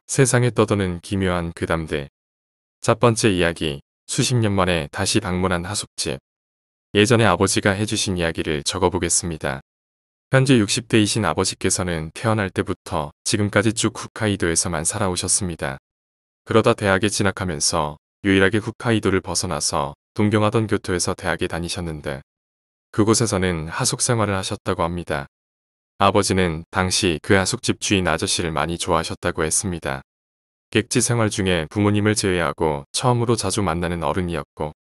세상에 떠도는 기묘한 괴담들. 첫 번째 이야기, 수십 년 만에 다시 방문한 하숙집. 예전에 아버지가 해주신 이야기를 적어보겠습니다. 현재 60대이신 아버지께서는 태어날 때부터 지금까지 쭉 홋카이도에서만 살아오셨습니다. 그러다 대학에 진학하면서 유일하게 홋카이도를 벗어나서 동경하던 교토에서 대학에 다니셨는데 그곳에서는 하숙 생활을 하셨다고 합니다. 아버지는 당시 그 하숙집 주인 아저씨를 많이 좋아하셨다고 했습니다. 객지 생활 중에 부모님을 제외하고 처음으로 자주 만나는 어른이었고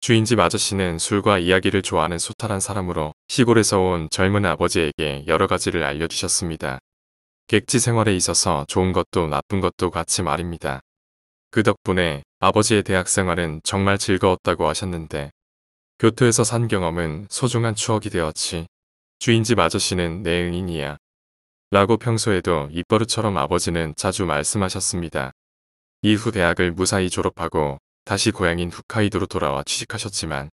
주인집 아저씨는 술과 이야기를 좋아하는 소탈한 사람으로 시골에서 온 젊은 아버지에게 여러 가지를 알려주셨습니다. 객지 생활에 있어서 좋은 것도 나쁜 것도 같이 말입니다. 그 덕분에 아버지의 대학 생활은 정말 즐거웠다고 하셨는데 교토에서 산 경험은 소중한 추억이 되었지. 주인집 아저씨는 내 은인이야. 라고 평소에도 입버릇처럼 아버지는 자주 말씀하셨습니다. 이후 대학을 무사히 졸업하고 다시 고향인 홋카이도로 돌아와 취직하셨지만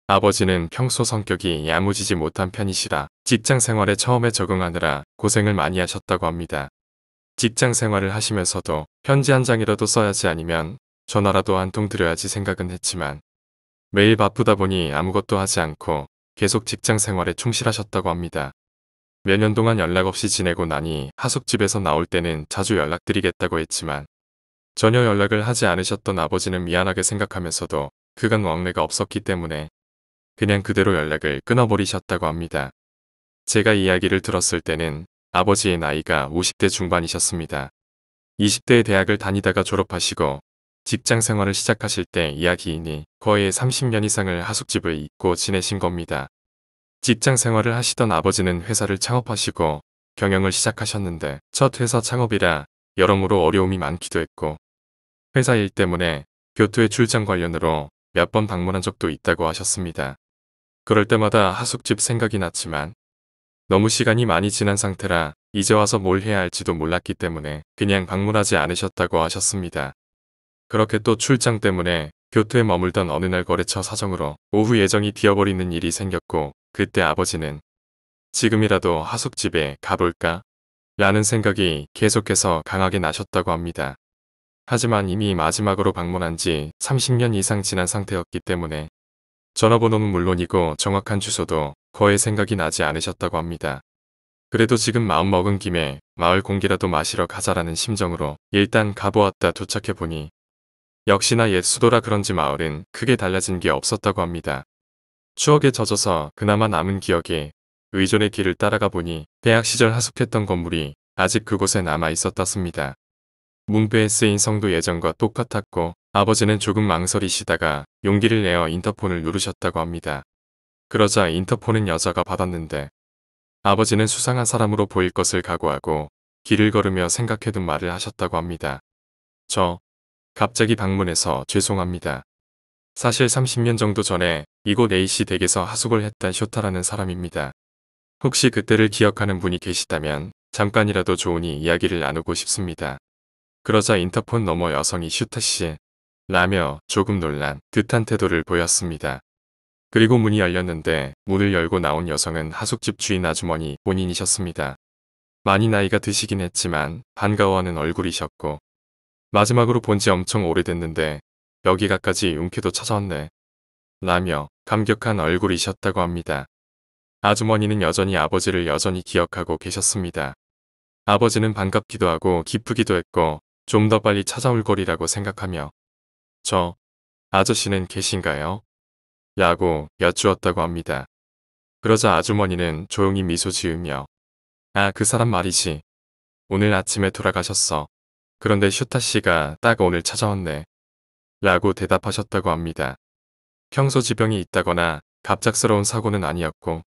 아버지는 평소 성격이 야무지지 못한 편이시라 직장 생활에 처음에 적응하느라 고생을 많이 하셨다고 합니다. 직장 생활을 하시면서도 편지 한 장이라도 써야지 아니면 전화라도 한 통 드려야지 생각은 했지만 매일 바쁘다 보니 아무것도 하지 않고 계속 직장 생활에 충실하셨다고 합니다. 몇 년 동안 연락 없이 지내고 나니 하숙집에서 나올 때는 자주 연락드리겠다고 했지만 전혀 연락을 하지 않으셨던 아버지는 미안하게 생각하면서도 그간 왕래가 없었기 때문에 그냥 그대로 연락을 끊어버리셨다고 합니다. 제가 이야기를 들었을 때는 아버지의 나이가 50대 중반이셨습니다. 20대에 대학을 다니다가 졸업하시고 직장 생활을 시작하실 때 이야기이니 거의 30년 이상을 하숙집을 잊고 지내신 겁니다. 직장 생활을 하시던 아버지는 회사를 창업하시고 경영을 시작하셨는데 첫 회사 창업이라 여러모로 어려움이 많기도 했고 회사 일 때문에 교토의 출장 관련으로 몇 번 방문한 적도 있다고 하셨습니다. 그럴 때마다 하숙집 생각이 났지만 너무 시간이 많이 지난 상태라 이제 와서 뭘 해야 할지도 몰랐기 때문에 그냥 방문하지 않으셨다고 하셨습니다. 그렇게 또 출장 때문에 교토에 머물던 어느 날 거래처 사정으로 오후 예정이 비어버리는 일이 생겼고 그때 아버지는 지금이라도 하숙집에 가볼까? 라는 생각이 계속해서 강하게 나셨다고 합니다. 하지만 이미 마지막으로 방문한 지 30년 이상 지난 상태였기 때문에 전화번호는 물론이고 정확한 주소도 거의 생각이 나지 않으셨다고 합니다. 그래도 지금 마음먹은 김에 마을 공기라도 마시러 가자라는 심정으로 일단 가보았다 도착해보니 역시나 옛 수도라 그런지 마을은 크게 달라진 게 없었다고 합니다. 추억에 젖어서 그나마 남은 기억에 의존의 길을 따라가 보니 대학 시절 하숙했던 건물이 아직 그곳에 남아 있었답니다. 문배에 쓰인 성도 예전과 똑같았고 아버지는 조금 망설이시다가 용기를 내어 인터폰을 누르셨다고 합니다. 그러자 인터폰은 여자가 받았는데 아버지는 수상한 사람으로 보일 것을 각오하고 길을 걸으며 생각해둔 말을 하셨다고 합니다. 저 갑자기 방문해서 죄송합니다. 사실 30년 정도 전에 이곳 A씨 댁에서 하숙을 했던 쇼타라는 사람입니다. 혹시 그때를 기억하는 분이 계시다면 잠깐이라도 좋으니 이야기를 나누고 싶습니다. 그러자 인터폰 너머 여성이 슈타씨 라며 조금 놀란 듯한 태도를 보였습니다. 그리고 문이 열렸는데 문을 열고 나온 여성은 하숙집 주인 아주머니 본인이셨습니다. 많이 나이가 드시긴 했지만 반가워하는 얼굴이셨고 마지막으로 본 지 엄청 오래됐는데 여기가까지 용케도 찾아왔네. 라며 감격한 얼굴이셨다고 합니다. 아주머니는 여전히 아버지를 여전히 기억하고 계셨습니다. 아버지는 반갑기도 하고 기쁘기도 했고 좀 더 빨리 찾아올 거리라고 생각하며 저 아저씨는 계신가요? 라고 여쭈었다고 합니다. 그러자 아주머니는 조용히 미소 지으며 아, 그 사람 말이지. 오늘 아침에 돌아가셨어. 그런데 슈타 씨가 딱 오늘 찾아왔네. 라고 대답하셨다고 합니다. 평소 지병이 있다거나 갑작스러운 사고는 아니었고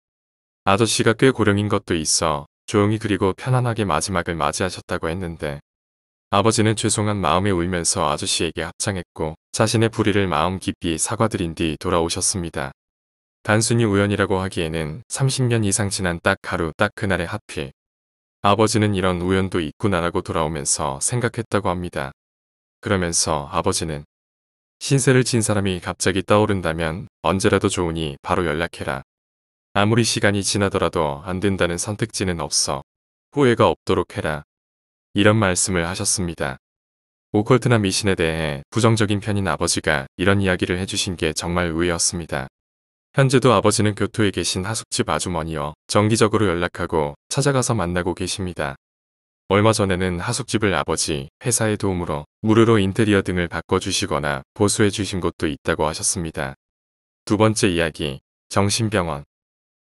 아저씨가 꽤 고령인 것도 있어 조용히 그리고 편안하게 마지막을 맞이하셨다고 했는데 아버지는 죄송한 마음에 울면서 아저씨에게 합장했고 자신의 불의를 마음 깊이 사과드린 뒤 돌아오셨습니다. 단순히 우연이라고 하기에는 30년 이상 지난 딱 하루 딱 그날에 하필 아버지는 이런 우연도 있구나라고 돌아오면서 생각했다고 합니다. 그러면서 아버지는 신세를 진 사람이 갑자기 떠오른다면 언제라도 좋으니 바로 연락해라. 아무리 시간이 지나더라도 안 된다는 선택지는 없어. 후회가 없도록 해라. 이런 말씀을 하셨습니다. 오컬트나 미신에 대해 부정적인 편인 아버지가 이런 이야기를 해주신 게 정말 의외였습니다. 현재도 아버지는 교토에 계신 하숙집 아주머니와 정기적으로 연락하고 찾아가서 만나고 계십니다. 얼마 전에는 하숙집을 아버지 회사의 도움으로 무료로 인테리어 등을 바꿔주시거나 보수해 주신 곳도 있다고 하셨습니다. 두 번째 이야기, 정신병원.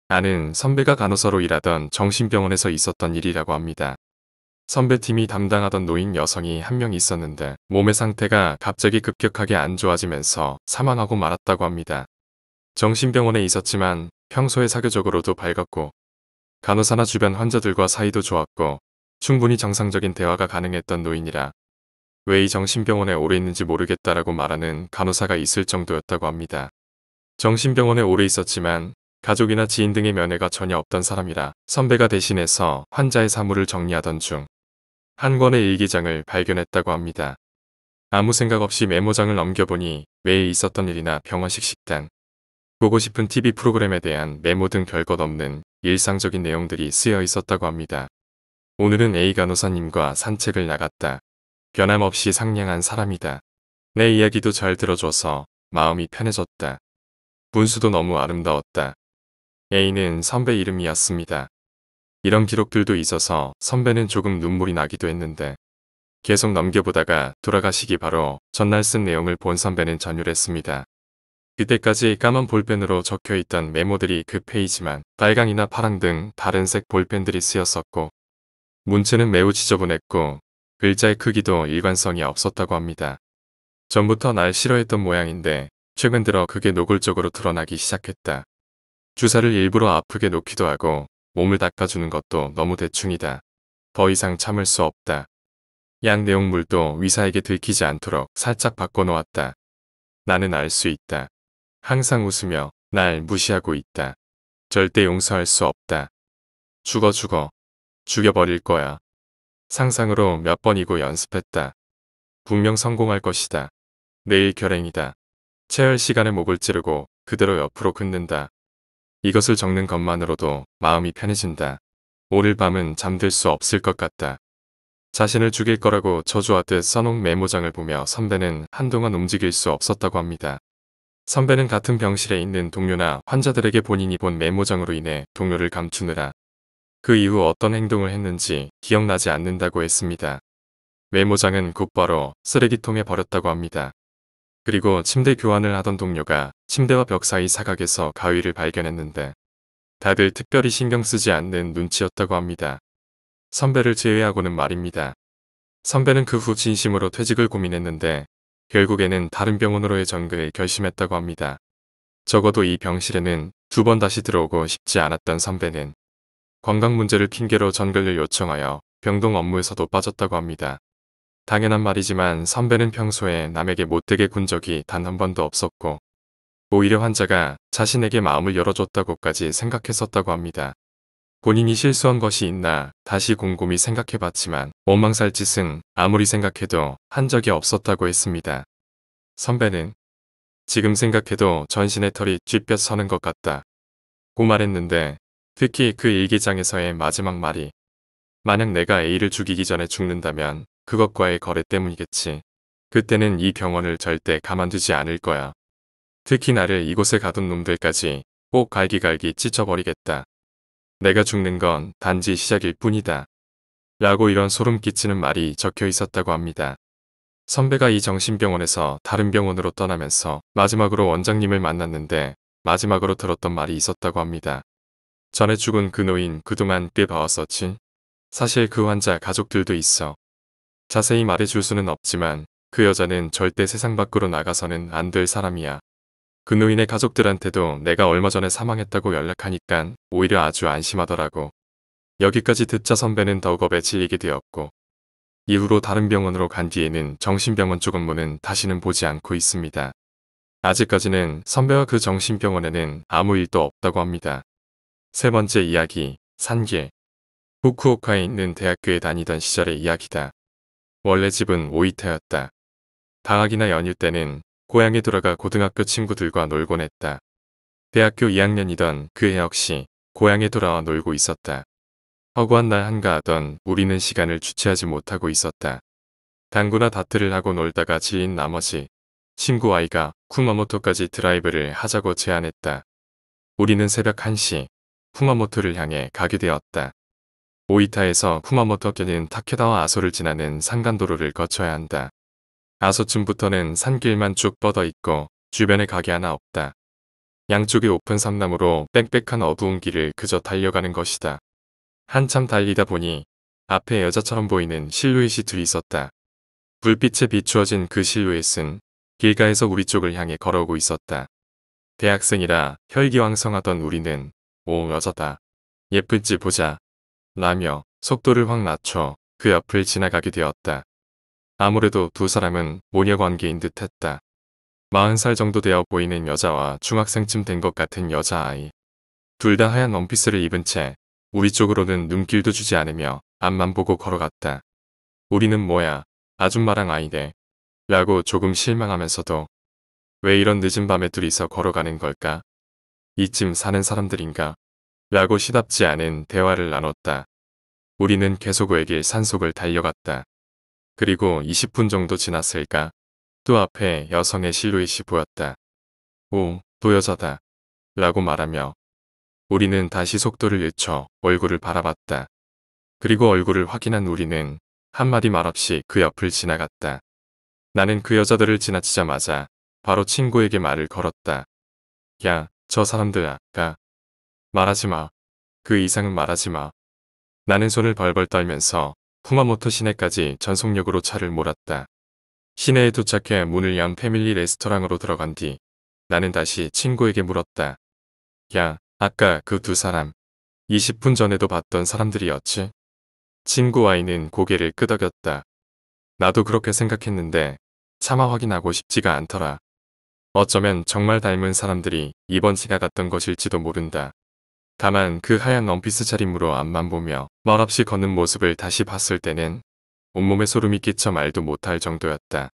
아는 선배가 간호사로 일하던 정신병원에서 있었던 일이라고 합니다. 선배팀이 담당하던 노인 여성이 한 명 있었는데 몸의 상태가 갑자기 급격하게 안 좋아지면서 사망하고 말았다고 합니다. 정신병원에 있었지만 평소에 사교적으로도 밝았고 간호사나 주변 환자들과 사이도 좋았고 충분히 정상적인 대화가 가능했던 노인이라 왜 이 정신병원에 오래 있는지 모르겠다라고 말하는 간호사가 있을 정도였다고 합니다. 정신병원에 오래 있었지만 가족이나 지인 등의 면회가 전혀 없던 사람이라 선배가 대신해서 환자의 사물을 정리하던 중 한 권의 일기장을 발견했다고 합니다. 아무 생각 없이 메모장을 넘겨보니 매일 있었던 일이나 병원식 식단, 보고 싶은 TV 프로그램에 대한 메모 등 별것 없는 일상적인 내용들이 쓰여 있었다고 합니다. 오늘은 A 간호사님과 산책을 나갔다. 변함없이 상냥한 사람이다. 내 이야기도 잘 들어줘서 마음이 편해졌다. 분수도 너무 아름다웠다. A는 선배 이름이었습니다. 이런 기록들도 있어서 선배는 조금 눈물이 나기도 했는데 계속 넘겨보다가 돌아가시기 바로 전날 쓴 내용을 본 선배는 전율했습니다. 그때까지 까만 볼펜으로 적혀있던 메모들이 그 페이지만 빨강이나 파랑 등 다른 색 볼펜들이 쓰였었고 문체는 매우 지저분했고 글자의 크기도 일관성이 없었다고 합니다. 전부터 날 싫어했던 모양인데 최근 들어 그게 노골적으로 드러나기 시작했다. 주사를 일부러 아프게 놓기도 하고 몸을 닦아주는 것도 너무 대충이다. 더 이상 참을 수 없다. 약 내용물도 위사에게 들키지 않도록 살짝 바꿔놓았다. 나는 알 수 있다. 항상 웃으며 날 무시하고 있다. 절대 용서할 수 없다. 죽어. 죽여버릴 거야. 상상으로 몇 번이고 연습했다. 분명 성공할 것이다. 내일 결행이다. 체열 시간에 목을 찌르고 그대로 옆으로 긋는다. 이것을 적는 것만으로도 마음이 편해진다. 오늘 밤은 잠들 수 없을 것 같다. 자신을 죽일 거라고 저주하듯 써놓은 메모장을 보며 선배는 한동안 움직일 수 없었다고 합니다. 선배는 같은 병실에 있는 동료나 환자들에게 본인이 본 메모장으로 인해 동료를 감추느라 그 이후 어떤 행동을 했는지 기억나지 않는다고 했습니다. 메모장은 곧바로 쓰레기통에 버렸다고 합니다. 그리고 침대 교환을 하던 동료가 침대와 벽 사이 사각에서 가위를 발견했는데 다들 특별히 신경 쓰지 않는 눈치였다고 합니다. 선배를 제외하고는 말입니다. 선배는 그 후 진심으로 퇴직을 고민했는데 결국에는 다른 병원으로의 전근을 결심했다고 합니다. 적어도 이 병실에는 2번 다시 들어오고 싶지 않았던 선배는 건강 문제를 핑계로 전근을 요청하여 병동 업무에서도 빠졌다고 합니다. 당연한 말이지만 선배는 평소에 남에게 못되게 군 적이 단 한 번도 없었고 오히려 환자가 자신에게 마음을 열어줬다고까지 생각했었다고 합니다. 본인이 실수한 것이 있나 다시 곰곰이 생각해봤지만 원망살 짓은 아무리 생각해도 한 적이 없었다고 했습니다. 선배는 지금 생각해도 전신의 털이 쥐뼛 서는 것 같다 고 말했는데 특히 그 일기장에서의 마지막 말이 만약 내가 A를 죽이기 전에 죽는다면 그것과의 거래 때문이겠지. 그때는 이 병원을 절대 가만두지 않을 거야. 특히 나를 이곳에 가둔 놈들까지 꼭 갈기갈기 찢어버리겠다. 내가 죽는 건 단지 시작일 뿐이다. 라고 이런 소름 끼치는 말이 적혀 있었다고 합니다. 선배가 이 정신병원에서 다른 병원으로 떠나면서 마지막으로 원장님을 만났는데 마지막으로 들었던 말이 있었다고 합니다. 전에 죽은 그 노인 그동안 꽤 봐왔었지. 사실 그 환자 가족들도 있어. 자세히 말해줄 수는 없지만 그 여자는 절대 세상 밖으로 나가서는 안 될 사람이야. 그 노인의 가족들한테도 내가 얼마 전에 사망했다고 연락하니깐 오히려 아주 안심하더라고. 여기까지 듣자 선배는 더욱 업에 질리게 되었고 이후로 다른 병원으로 간 뒤에는 정신병원 쪽 업무는 다시는 보지 않고 있습니다. 아직까지는 선배와 그 정신병원에는 아무 일도 없다고 합니다. 세 번째 이야기, 산길. 후쿠오카에 있는 대학교에 다니던 시절의 이야기다. 원래 집은 오이타였다. 방학이나 연휴 때는 고향에 돌아가 고등학교 친구들과 놀곤 했다. 대학교 2학년이던 그 해 역시 고향에 돌아와 놀고 있었다. 허구한 날 한가하던 우리는 시간을 주체하지 못하고 있었다. 당구나 다트를 하고 놀다가 질린 나머지 친구 아이가 쿠마모토까지 드라이브를 하자고 제안했다. 우리는 새벽 1시 쿠마모토를 향해 가게 되었다. 오이타에서 쿠마모토께는 타케다와 아소를 지나는 산간도로를 거쳐야 한다. 아소쯤부터는 산길만 쭉 뻗어 있고 주변에 가게 하나 없다. 양쪽이 오픈 삼나무로 빽빽한 어두운 길을 그저 달려가는 것이다. 한참 달리다 보니 앞에 여자처럼 보이는 실루엣이 둘이 있었다. 불빛에 비추어진 그 실루엣은 길가에서 우리 쪽을 향해 걸어오고 있었다. 대학생이라 혈기왕성하던 우리는 오 여자다. 예쁠지 보자. 라며 속도를 확 낮춰 그 옆을 지나가게 되었다. 아무래도 두 사람은 모녀관계인 듯했다. 40살 정도 되어 보이는 여자와 중학생쯤 된 것 같은 여자아이. 둘 다 하얀 원피스를 입은 채 우리 쪽으로는 눈길도 주지 않으며 앞만 보고 걸어갔다. 우리는 뭐야 아줌마랑 아이네 라고 조금 실망하면서도 왜 이런 늦은 밤에 둘이서 걸어가는 걸까? 이쯤 사는 사람들인가? 라고 시답지 않은 대화를 나눴다. 우리는 계속 외길 산속을 달려갔다. 그리고 20분 정도 지났을까? 또 앞에 여성의 실루엣이 보였다. 오, 또 여자다. 라고 말하며 우리는 다시 속도를 늦춰 얼굴을 바라봤다. 그리고 얼굴을 확인한 우리는 한마디 말 없이 그 옆을 지나갔다. 나는 그 여자들을 지나치자마자 바로 친구에게 말을 걸었다. 야, 저 사람들 아까 말하지 마. 그 이상은 말하지 마. 나는 손을 벌벌 떨면서 쿠마모토 시내까지 전속력으로 차를 몰았다. 시내에 도착해 문을 연 패밀리 레스토랑으로 들어간 뒤 나는 다시 친구에게 물었다. 야, 아까 그 두 사람 20분 전에도 봤던 사람들이었지? 친구 아이는 고개를 끄덕였다. 나도 그렇게 생각했는데 차마 확인하고 싶지가 않더라. 어쩌면 정말 닮은 사람들이 이번 지나갔던 것일지도 모른다. 다만 그 하얀 원피스 차림으로 앞만 보며 말없이 걷는 모습을 다시 봤을 때는 온몸에 소름이 끼쳐 말도 못할 정도였다.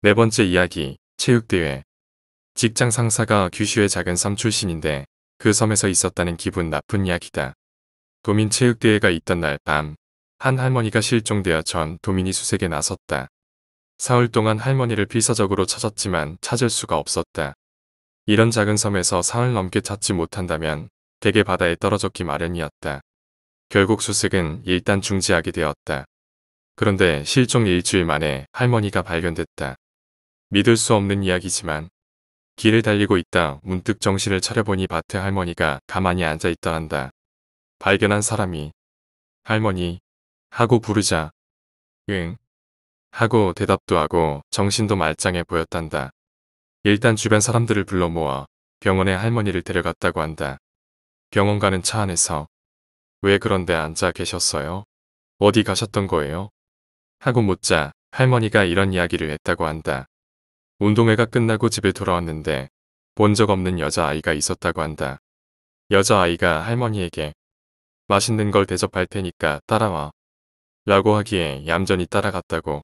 네 번째 이야기, 체육대회. 직장 상사가 규슈의 작은 섬 출신인데 그 섬에서 있었다는 기분 나쁜 이야기다. 도민 체육대회가 있던 날 밤, 한 할머니가 실종되어 전 도민이 수색에 나섰다. 사흘 동안 할머니를 필사적으로 찾았지만 찾을 수가 없었다. 이런 작은 섬에서 사흘 넘게 찾지 못한다면 대개 바다에 떨어졌기 마련이었다. 결국 수색은 일단 중지하게 되었다. 그런데 실종 일주일 만에 할머니가 발견됐다. 믿을 수 없는 이야기지만 길을 달리고 있다 문득 정신을 차려보니 밭에 할머니가 가만히 앉아 있더란다. 발견한 사람이 할머니 하고 부르자 응 하고 대답도 하고 정신도 말짱해 보였단다. 일단 주변 사람들을 불러 모아 병원에 할머니를 데려갔다고 한다. 병원 가는 차 안에서 왜 그런데 앉아 계셨어요? 어디 가셨던 거예요? 하고 묻자 할머니가 이런 이야기를 했다고 한다. 운동회가 끝나고 집에 돌아왔는데 본 적 없는 여자아이가 있었다고 한다. 여자아이가 할머니에게 맛있는 걸 대접할 테니까 따라와 라고 하기에 얌전히 따라갔다고.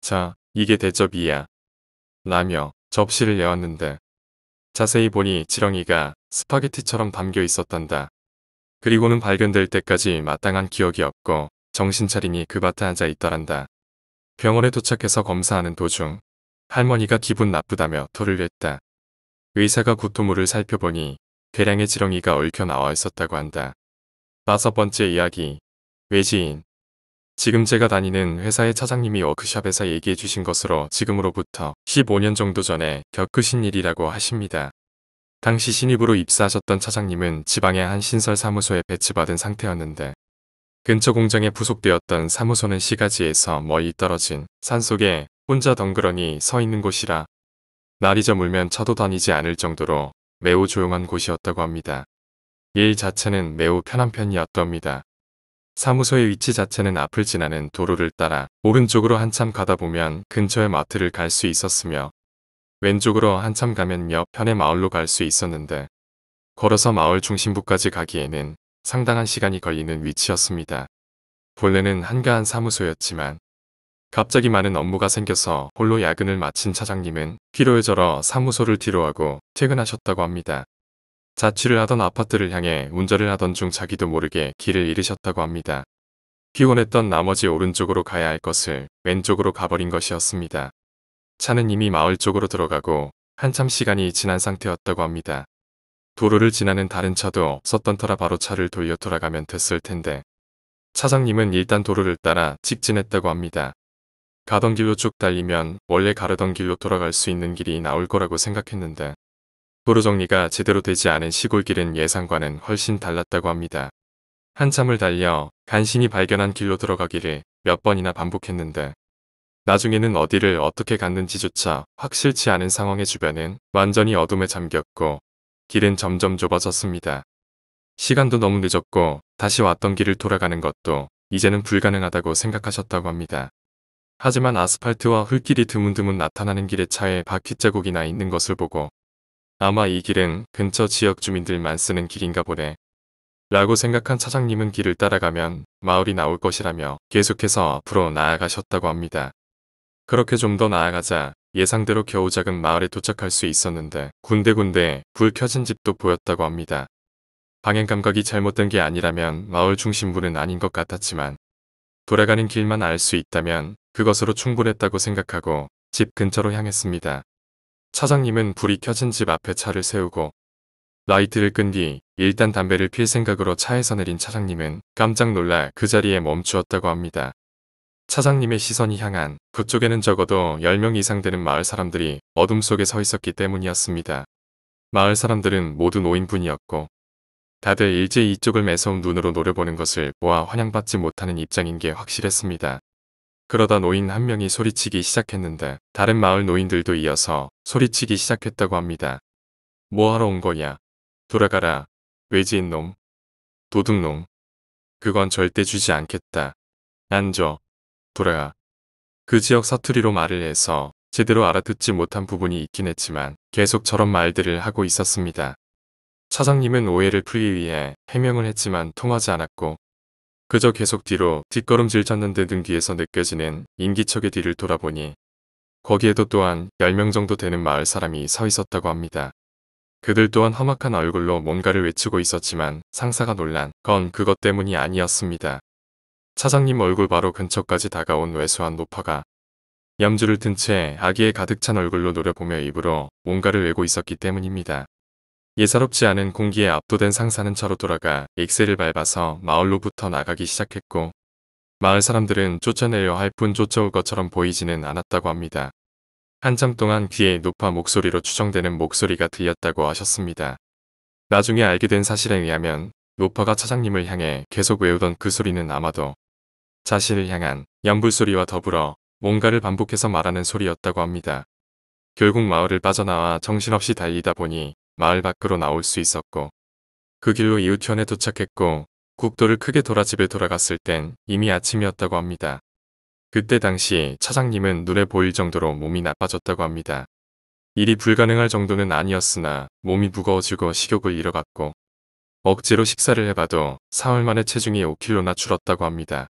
자, 이게 대접이야 라며 접시를 내왔는데 자세히 보니 지렁이가 스파게티처럼 담겨 있었단다. 그리고는 발견될 때까지 마땅한 기억이 없고 정신 차리니 그 밭에 앉아 있더란다. 병원에 도착해서 검사하는 도중 할머니가 기분 나쁘다며 토를 했다. 의사가 구토물을 살펴보니 대량의 지렁이가 얽혀 나와 있었다고 한다. 5번째 이야기, 외지인. 지금 제가 다니는 회사의 차장님이 워크숍에서 얘기해 주신 것으로 지금으로부터 15년 정도 전에 겪으신 일이라고 하십니다. 당시 신입으로 입사하셨던 차장님은 지방의 한 신설 사무소에 배치받은 상태였는데 근처 공장에 부속되었던 사무소는 시가지에서 멀리 떨어진 산속에 혼자 덩그러니 서 있는 곳이라 날이 저물면 차도 다니지 않을 정도로 매우 조용한 곳이었다고 합니다. 일 자체는 매우 편한 편이었답니다. 사무소의 위치 자체는 앞을 지나는 도로를 따라 오른쪽으로 한참 가다 보면 근처의 마트를 갈 수 있었으며 왼쪽으로 한참 가면 몇 편의 마을로 갈 수 있었는데 걸어서 마을 중심부까지 가기에는 상당한 시간이 걸리는 위치였습니다. 본래는 한가한 사무소였지만 갑자기 많은 업무가 생겨서 홀로 야근을 마친 차장님은 피로에 절어 사무소를 뒤로하고 퇴근하셨다고 합니다. 자취를 하던 아파트를 향해 운전을 하던 중 자기도 모르게 길을 잃으셨다고 합니다. 피곤했던 나머지 오른쪽으로 가야 할 것을 왼쪽으로 가버린 것이었습니다. 차는 이미 마을 쪽으로 들어가고 한참 시간이 지난 상태였다고 합니다. 도로를 지나는 다른 차도 없었던 터라 바로 차를 돌려 돌아가면 됐을 텐데 차장님은 일단 도로를 따라 직진했다고 합니다. 가던 길로 쭉 달리면 원래 가려던 길로 돌아갈 수 있는 길이 나올 거라고 생각했는데 도로 정리가 제대로 되지 않은 시골길은 예상과는 훨씬 달랐다고 합니다. 한참을 달려 간신히 발견한 길로 들어가기를 몇 번이나 반복했는데 나중에는 어디를 어떻게 갔는지조차 확실치 않은 상황의 주변은 완전히 어둠에 잠겼고 길은 점점 좁아졌습니다. 시간도 너무 늦었고 다시 왔던 길을 돌아가는 것도 이제는 불가능하다고 생각하셨다고 합니다. 하지만 아스팔트와 흙길이 드문드문 나타나는 길에 차에 바퀴 자국이나 있는 것을 보고 아마 이 길은 근처 지역 주민들만 쓰는 길인가 보네 라고 생각한 차장님은 길을 따라가면 마을이 나올 것이라며 계속해서 앞으로 나아가셨다고 합니다. 그렇게 좀 더 나아가자 예상대로 겨우 작은 마을에 도착할 수 있었는데 군데군데 불 켜진 집도 보였다고 합니다. 방향 감각이 잘못된 게 아니라면 마을 중심부는 아닌 것 같았지만 돌아가는 길만 알 수 있다면 그것으로 충분했다고 생각하고 집 근처로 향했습니다. 차장님은 불이 켜진 집 앞에 차를 세우고 라이트를 끈 뒤 일단 담배를 필 생각으로 차에서 내린 차장님은 깜짝 놀라 그 자리에 멈추었다고 합니다. 차장님의 시선이 향한 그쪽에는 적어도 10명 이상 되는 마을 사람들이 어둠 속에 서 있었기 때문이었습니다. 마을 사람들은 모두 노인분이었고 다들 일제히 이쪽을 매서운 눈으로 노려보는 것을 보아 환영받지 못하는 입장인 게 확실했습니다. 그러다 노인 한 명이 소리치기 시작했는데 다른 마을 노인들도 이어서 소리치기 시작했다고 합니다. 뭐하러 온 거냐? 돌아가라. 외지인 놈. 도둑놈. 그건 절대 주지 않겠다. 안 줘. 돌아가. 그 지역 사투리로 말을 해서 제대로 알아듣지 못한 부분이 있긴 했지만 계속 저런 말들을 하고 있었습니다. 차장님은 오해를 풀기 위해 해명을 했지만 통하지 않았고 그저 계속 뒤로 뒷걸음질 쳤는데 등 뒤에서 느껴지는 인기척의 뒤를 돌아보니 거기에도 또한 10명 정도 되는 마을 사람이 서 있었다고 합니다. 그들 또한 험악한 얼굴로 뭔가를 외치고 있었지만 상사가 놀란 건 그것 때문이 아니었습니다. 차장님 얼굴 바로 근처까지 다가온 왜소한 노파가 염주를 든 채 아기에 가득 찬 얼굴로 노려보며 입으로 뭔가를 외고 있었기 때문입니다. 예사롭지 않은 공기에 압도된 상사는 차로 돌아가 엑셀을 밟아서 마을로부터 나가기 시작했고 마을 사람들은 쫓아내려 할 뿐 쫓아올 것처럼 보이지는 않았다고 합니다. 한참 동안 귀에 노파 목소리로 추정되는 목소리가 들렸다고 하셨습니다. 나중에 알게 된 사실에 의하면 노파가 차장님을 향해 계속 외우던 그 소리는 아마도 자신을 향한 연불소리와 더불어 뭔가를 반복해서 말하는 소리였다고 합니다. 결국 마을을 빠져나와 정신없이 달리다 보니 마을 밖으로 나올 수 있었고 그 길로 이웃현에 도착했고 국도를 크게 돌아 집에 돌아갔을 땐 이미 아침이었다고 합니다. 그때 당시 차장님은 눈에 보일 정도로 몸이 나빠졌다고 합니다. 일이 불가능할 정도는 아니었으나 몸이 무거워지고 식욕을 잃어갔고 억지로 식사를 해봐도 사흘 만에 체중이 5kg나 줄었다고 합니다.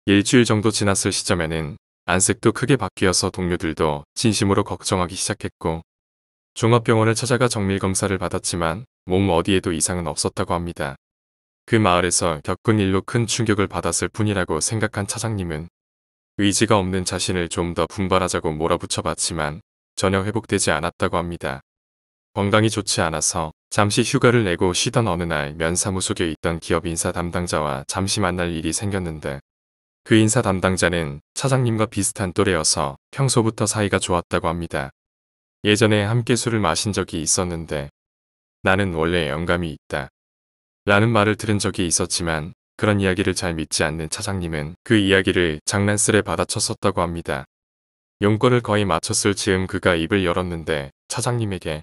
일주일 정도 지났을 시점에는 안색도 크게 바뀌어서 동료들도 진심으로 걱정하기 시작했고 종합병원을 찾아가 정밀검사를 받았지만 몸 어디에도 이상은 없었다고 합니다. 그 마을에서 겪은 일로 큰 충격을 받았을 뿐이라고 생각한 차장님은 의지가 없는 자신을 좀 더 분발하자고 몰아붙여봤지만 전혀 회복되지 않았다고 합니다. 건강이 좋지 않아서 잠시 휴가를 내고 쉬던 어느 날 면사무소에 있던 기업 인사 담당자와 잠시 만날 일이 생겼는데 그 인사 담당자는 차장님과 비슷한 또래여서 평소부터 사이가 좋았다고 합니다. 예전에 함께 술을 마신 적이 있었는데 나는 원래 영감이 있다. 라는 말을 들은 적이 있었지만 그런 이야기를 잘 믿지 않는 차장님은 그 이야기를 장난스레 받아쳤었다고 합니다. 용건을 거의 맞췄을 즈음 그가 입을 열었는데 차장님에게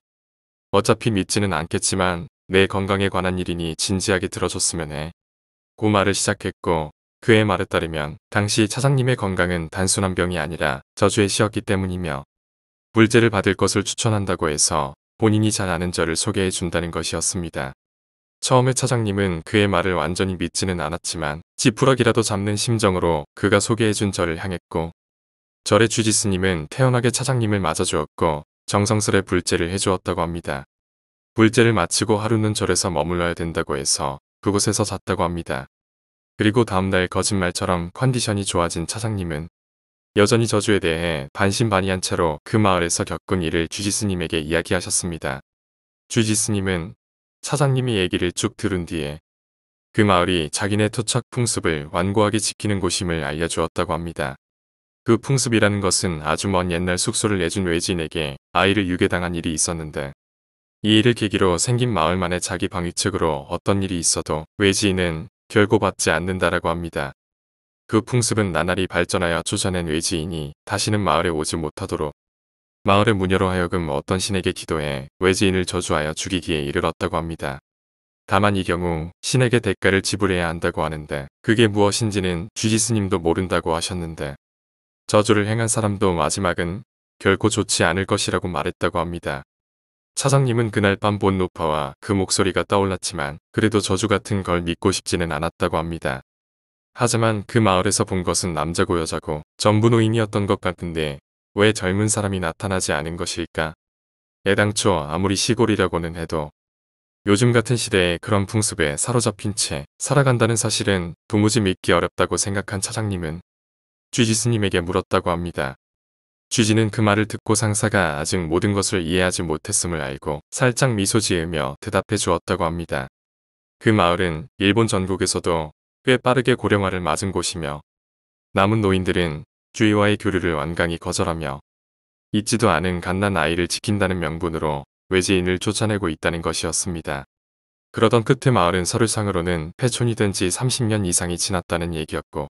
어차피 믿지는 않겠지만 내 건강에 관한 일이니 진지하게 들어줬으면 해. 고 말을 시작했고 그의 말에 따르면 당시 차장님의 건강은 단순한 병이 아니라 저주에 씌었기 때문이며 물제를 받을 것을 추천한다고 해서 본인이 잘 아는 저를 소개해 준다는 것이었습니다. 처음에 차장님은 그의 말을 완전히 믿지는 않았지만 지푸라기라도 잡는 심정으로 그가 소개해준 저를 향했고 절의 주지스님은 태연하게 차장님을 맞아주었고 정성스레 불제를 해주었다고 합니다. 불제를 마치고 하루는 절에서 머물러야 된다고 해서 그곳에서 잤다고 합니다. 그리고 다음날 거짓말처럼 컨디션이 좋아진 차장님은 여전히 저주에 대해 반신반의한 채로 그 마을에서 겪은 일을 주지스님에게 이야기하셨습니다. 주지스님은 차장님이 얘기를 쭉 들은 뒤에 그 마을이 자기네 토착 풍습을 완고하게 지키는 곳임을 알려주었다고 합니다. 그 풍습이라는 것은 아주 먼 옛날 숙소를 내준 외지인에게 아이를 유괴당한 일이 있었는데 이 일을 계기로 생긴 마을만의 자기 방위책으로 어떤 일이 있어도 외지인은 결고받지 않는다라고 합니다. 그 풍습은 나날이 발전하여 조져낸 외지인이 다시는 마을에 오지 못하도록 마을의 무녀로 하여금 어떤 신에게 기도해 외지인을 저주하여 죽이기에 이르렀다고 합니다. 다만 이 경우 신에게 대가를 지불해야 한다고 하는데 그게 무엇인지는 주지스님도 모른다고 하셨는데 저주를 행한 사람도 마지막은 결코 좋지 않을 것이라고 말했다고 합니다. 차장님은 그날 밤 본 노파와 그 목소리가 떠올랐지만 그래도 저주 같은 걸 믿고 싶지는 않았다고 합니다. 하지만 그 마을에서 본 것은 남자고 여자고 전부 노인이었던 것 같은데 왜 젊은 사람이 나타나지 않은 것일까? 애당초 아무리 시골이라고는 해도 요즘 같은 시대에 그런 풍습에 사로잡힌 채 살아간다는 사실은 도무지 믿기 어렵다고 생각한 차장님은 쥐지스님에게 물었다고 합니다. 쥐지는 그 말을 듣고 상사가 아직 모든 것을 이해하지 못했음을 알고 살짝 미소 지으며 대답해 주었다고 합니다. 그 마을은 일본 전국에서도 꽤 빠르게 고령화를 맞은 곳이며 남은 노인들은 주위와의 교류를 완강히 거절하며 있지도 않은 갓난 아이를 지킨다는 명분으로 외지인을 쫓아내고 있다는 것이었습니다. 그러던 끝에 마을은 서류상으로는 폐촌이 된 지 30년 이상이 지났다는 얘기였고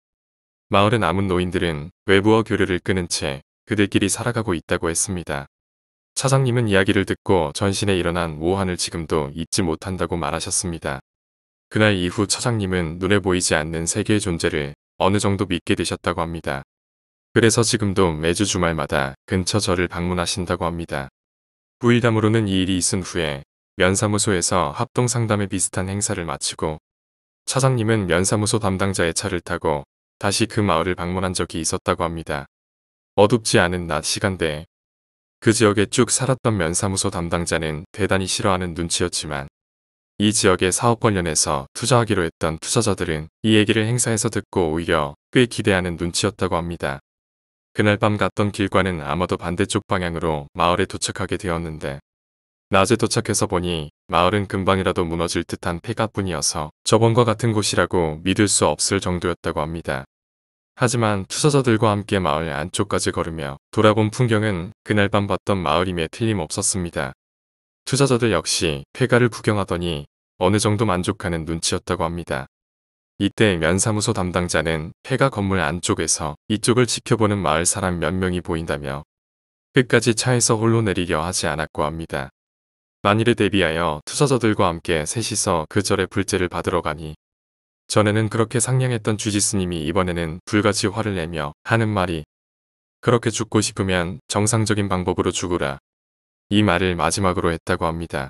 마을의 남은 노인들은 외부와 교류를 끊은 채 그들끼리 살아가고 있다고 했습니다. 차장님은 이야기를 듣고 전신에 일어난 오한을 지금도 잊지 못한다고 말하셨습니다. 그날 이후 차장님은 눈에 보이지 않는 세계의 존재를 어느 정도 믿게 되셨다고 합니다. 그래서 지금도 매주 주말마다 근처 절을 방문하신다고 합니다. 부일담으로는 이 일이 있은 후에 면사무소에서 합동상담회 비슷한 행사를 마치고 차장님은 면사무소 담당자의 차를 타고 다시 그 마을을 방문한 적이 있었다고 합니다. 어둡지 않은 낮 시간대에 그 지역에 쭉 살았던 면사무소 담당자는 대단히 싫어하는 눈치였지만 이 지역의 사업 관련해서 투자하기로 했던 투자자들은 이 얘기를 행사에서 듣고 오히려 꽤 기대하는 눈치였다고 합니다. 그날 밤 갔던 길과는 아마도 반대쪽 방향으로 마을에 도착하게 되었는데 낮에 도착해서 보니 마을은 금방이라도 무너질 듯한 폐가뿐이어서 저번과 같은 곳이라고 믿을 수 없을 정도였다고 합니다. 하지만 투자자들과 함께 마을 안쪽까지 걸으며 돌아본 풍경은 그날 밤 봤던 마을임에 틀림없었습니다. 투자자들 역시 폐가를 구경하더니 어느 정도 만족하는 눈치였다고 합니다. 이때 면사무소 담당자는 폐가 건물 안쪽에서 이쪽을 지켜보는 마을 사람 몇 명이 보인다며 끝까지 차에서 홀로 내리려 하지 않았고 합니다. 만일에 대비하여 투자자들과 함께 셋이서 그 절에 불제를 받으러 가니 전에는 그렇게 상냥했던 주지스님이 이번에는 불같이 화를 내며 하는 말이 그렇게 죽고 싶으면 정상적인 방법으로 죽으라. 이 말을 마지막으로 했다고 합니다.